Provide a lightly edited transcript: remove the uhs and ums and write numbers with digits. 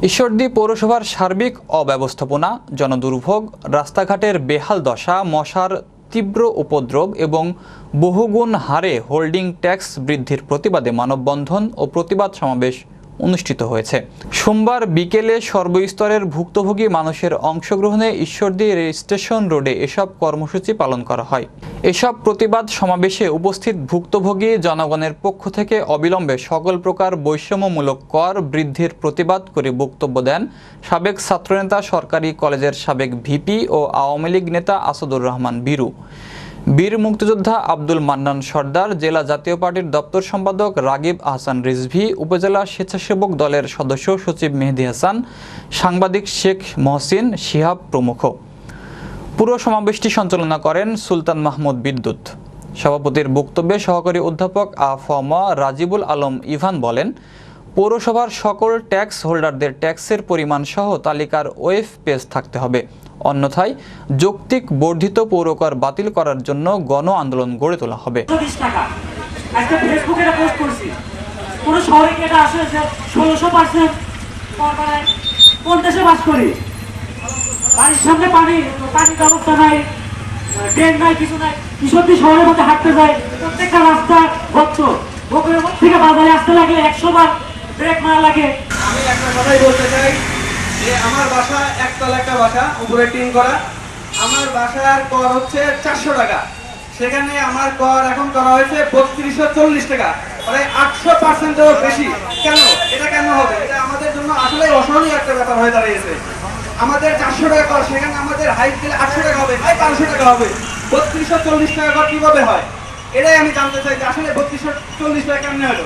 ঈশ্বরদী পৌরসভার সার্বিক অব্যবস্থাপনা, জনদুর্ভোগ, রাস্তাঘাটের বেহাল দশা, মশার তীব্র উপদ্রব এবং বহুগুণ হারে হোল্ডিং ট্যাক্স বৃদ্ধির প্রতিবাদে মানববন্ধন ও প্রতিবাদ সমাবেশ অনুষ্ঠিত হয়েছে। সোমবার বিকেলে সর্বস্তরের ভুক্তভোগী মানুষের অংশগ্রহণে ঈশ্বরদী স্টেশন রোডে এসব কর্মসূচি পালন করা হয়। এসব প্রতিবাদ সমাবেশে উপস্থিত ভুক্তভোগী জনগণের পক্ষ থেকে অবিলম্বে সকল প্রকার বৈষম্যমূলক কর বৃদ্ধির প্রতিবাদ করে বক্তব্য দেন সাবেক ছাত্রনেতা, সরকারি কলেজের সাবেক ভিপি ও আওয়ামী লীগ নেতা আসাদুর রহমান বীরু, বীর মুক্তিযোদ্ধা আব্দুল মান্নান সর্দার, জেলা জাতীয় পার্টির দপ্তর সম্পাদক রাগিব আহসান রিজভী, উপজেলা স্বেচ্ছাসেবক দলের সদস্য সচিব মেহেদী হাসান, সাংবাদিক শেখ মহসিন শিহাব প্রমুখ। পুরো সমাবেশটি সঞ্চালনা করেন সুলতান মাহমুদ বিদ্যুৎ। সভাপতির বক্তব্যে সহকারী অধ্যাপক আ.ফ.ম. রাজিবুল আলম ইভান বলেন, পৌরসভার সকল ট্যাক্স হোল্ডারদের ট্যাক্সের পরিমাণ সহ তালিকার ওয়েব পেজ থাকতে হবে, অন্যথায় যৌক্তিক বর্ধিত পৌরকর বাতিল করার জন্য গণ আন্দোলন গড়ে তোলা হবে। বাড়ির সামনে পানি ব্যবস্থা নাই, ড্রেন নাই, কিছু নাই। ঈশ্বরদী শহরের মধ্যে হাঁটতে যায়, প্রত্যেকটা রাস্তা বদ্ধ। বগুড়ার মধ্যে থেকে বাজারে আসতে লাগলে 100 বার ব্রেক মারা লাগে। আমি একটা কথাই বলতে চাই যে আমার বাসা একতলা একটা বাসা, উপরে টিন করা। আমার বাসার কর হচ্ছে 400 টাকা, সেখানে আমার কর এখন করা হয়েছে 3240 টাকা, মানে 800% বেশি। কেন? এটা কেন হবে? এটা আমাদের জন্য আসলে অসহনীয় একটা ব্যাপার হয়ে দাঁড়িয়েছে। আমাদের 400 টাকা কর, সেখানে আমাদের হাইট দিলে 800 টাকা হবে, 500 টাকা হবে। 3240 টাকা কর কিভাবে হয়? এটাই আমি জানতে চাই যে আসলে 3240 টাকা কেমনে হলো।